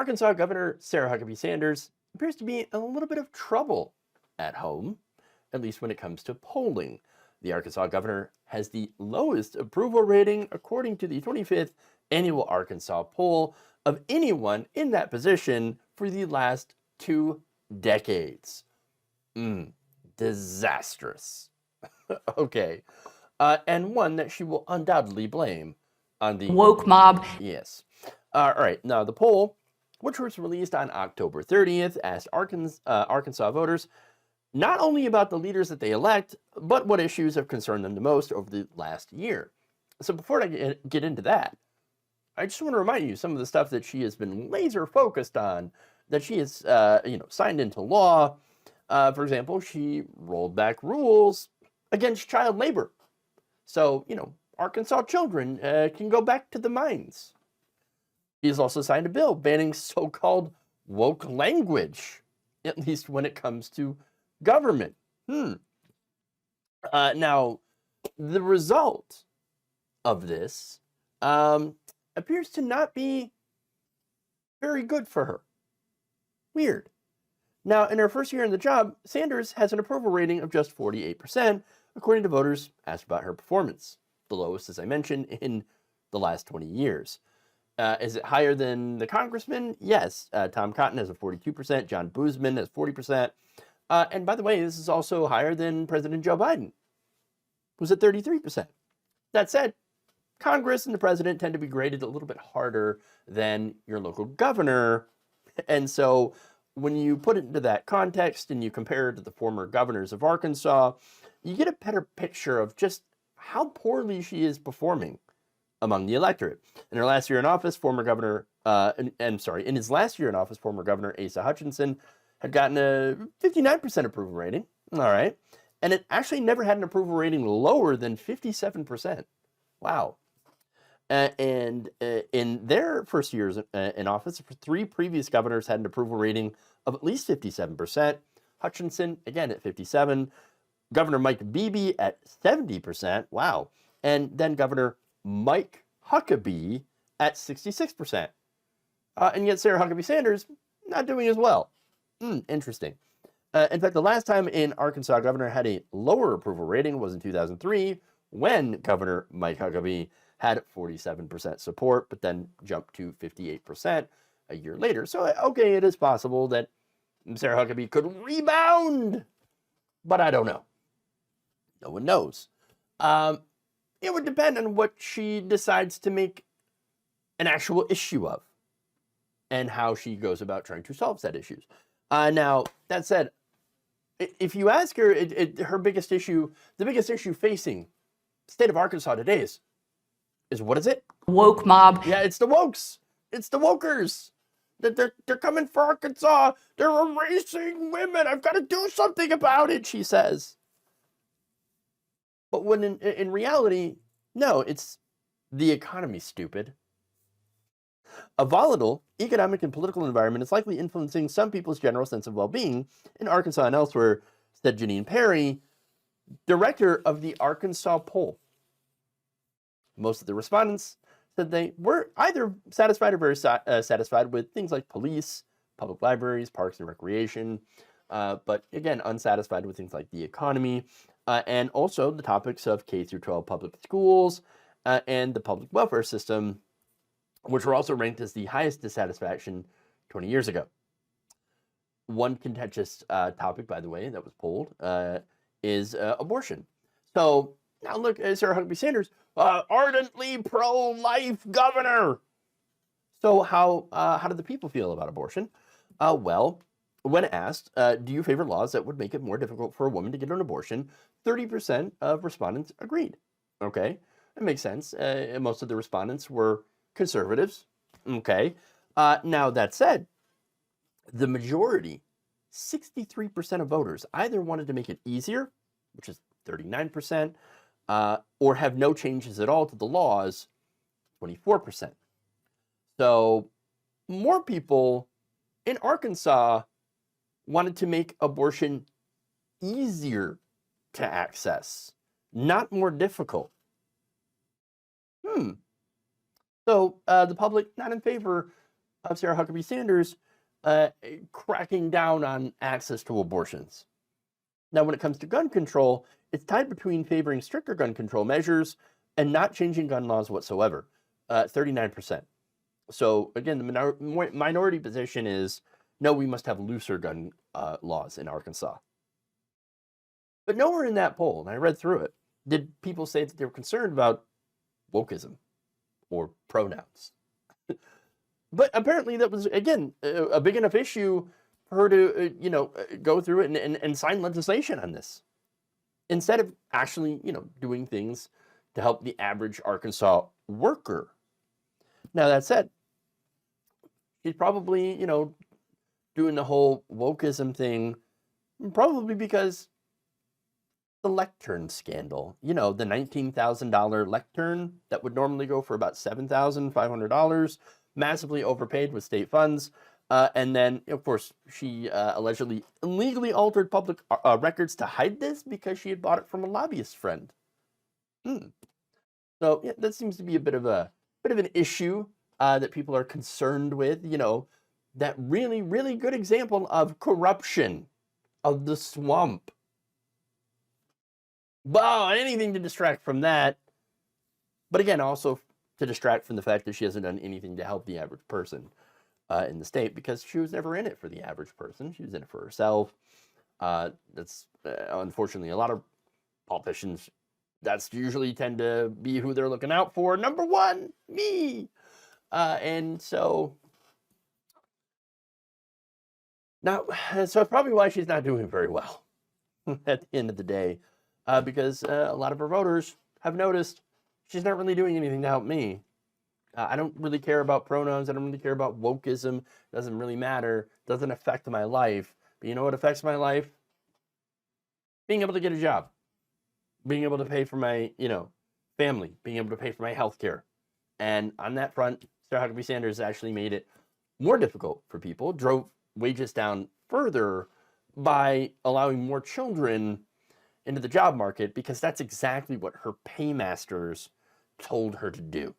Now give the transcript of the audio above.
Arkansas Governor Sarah Huckabee Sanders appears to be in a little bit of trouble at home, at least when it comes to polling. The Arkansas governor has the lowest approval rating according to the 25th annual Arkansas poll of anyone in that position for the last 2 decades. Disastrous. Okay. And one that she will undoubtedly blame on the woke mob. Yes. All right. Now, the poll, which was released on October 30th, asked Arkansas voters not only about the leaders that they elect, but what issues have concerned them the most over the last year. So before I get into that, I just want to remind you some of the stuff that she has been laser focused on, that she has signed into law. For example, she rolled back rules against child labor. So, Arkansas children can go back to the mines. He has also signed a bill banning so-called woke language, at least when it comes to government. Now, the result of this appears to not be very good for her. Weird. Now, in her first year in the job, Sanders has an approval rating of just 48%, according to voters asked about her performance. The lowest, as I mentioned, in the last 20 years. Is it higher than the congressman? Yes. Tom Cotton has a 42%. John Boozman has 40%. And by the way, this is also higher than President Joe Biden, who's at 33%. That said, Congress and the president tend to be graded a little bit harder than your local governor. And so when you put it into that context and you compare it to the former governors of Arkansas, you get a better picture of just how poorly she is performing among the electorate. In her last year in office, in his last year in office, former Governor Asa Hutchinson had gotten a 59% approval rating. All right. And it actually never had an approval rating lower than 57%. Wow. And in their first years in office, 3 previous governors had an approval rating of at least 57%. Hutchinson, again, at 57%. Governor Mike Beebe at 70%. Wow. And then Governor Mike Huckabee at 66%. And yet Sarah Huckabee Sanders not doing as well. Interesting. In fact, the last time an Arkansas governor had a lower approval rating was in 2003, when Governor Mike Huckabee had 47% support, but then jumped to 58% a year later. So, okay, it is possible that Sarah Huckabee could rebound, but I don't know. No one knows. It would depend on what she decides to make an actual issue of and how she goes about trying to solve said issues. Now, that said, if you ask her, her biggest issue, the biggest issue facing the state of Arkansas today is what is it? Woke mob. Yeah, it's the wokes. It's the wokers. They're coming for Arkansas. They're erasing women. I've got to do something about it, she says. But when in reality, no, it's the economy, stupid. A volatile economic and political environment is likely influencing some people's general sense of well-being in Arkansas and elsewhere, said Janine Perry, director of the Arkansas poll. Most of the respondents said they were either satisfied or very satisfied with things like police, public libraries, parks and recreation, but again, unsatisfied with things like the economy, and also the topics of K through 12 public schools and the public welfare system, which were also ranked as the highest dissatisfaction 20 years ago. One contentious topic, by the way, that was polled is abortion. So now look, Sarah Huckabee Sanders, ardently pro-life governor. So how do the people feel about abortion? Well, when asked, do you favor laws that would make it more difficult for a woman to get an abortion, 30% of respondents agreed. Okay, that makes sense. Most of the respondents were conservatives. Okay. Now, that said, the majority, 63% of voters, either wanted to make it easier, which is 39%, or have no changes at all to the laws, 24%. So more people in Arkansas wanted to make abortion easier to access, not more difficult. So the public not in favor of Sarah Huckabee Sanders cracking down on access to abortions. Now, when it comes to gun control, it's tied between favoring stricter gun control measures and not changing gun laws whatsoever, 39%. So again, the minority position is, no, we must have looser gun laws in Arkansas. But nowhere in that poll, and I read through it, did people say that they were concerned about wokeism or pronouns. But apparently that was, again, a big enough issue for her to, go through it and sign legislation on this. Instead of actually, doing things to help the average Arkansas worker. Now, that said, she's probably, doing the whole wokeism thing, probably because the lectern scandal, the $19,000 lectern that would normally go for about $7,500, massively overpaid with state funds. And then, of course, she allegedly illegally altered public records to hide this because she had bought it from a lobbyist friend. So yeah, that seems to be a bit of an issue that people are concerned with. That really, really good example of corruption, of the swamp. But anything to distract from that. But again, also to distract from the fact that she hasn't done anything to help the average person in the state, because she was never in it for the average person. She was in it for herself. That's unfortunately a lot of politicians. That's usually tend to be who they're looking out for. Number one, me. And so now, so probably why she's not doing very well at the end of the day, because a lot of her voters have noticed she's not really doing anything to help me. I don't really care about pronouns. I don't really care about wokeism. It doesn't really matter. It doesn't affect my life. But you know what affects my life? Being able to get a job. Being able to pay for my, family. Being able to pay for my health care. And on that front, Sarah Huckabee Sanders actually made it more difficult for people, drove wages down further by allowing more children into the job market, because that's exactly what her paymasters told her to do.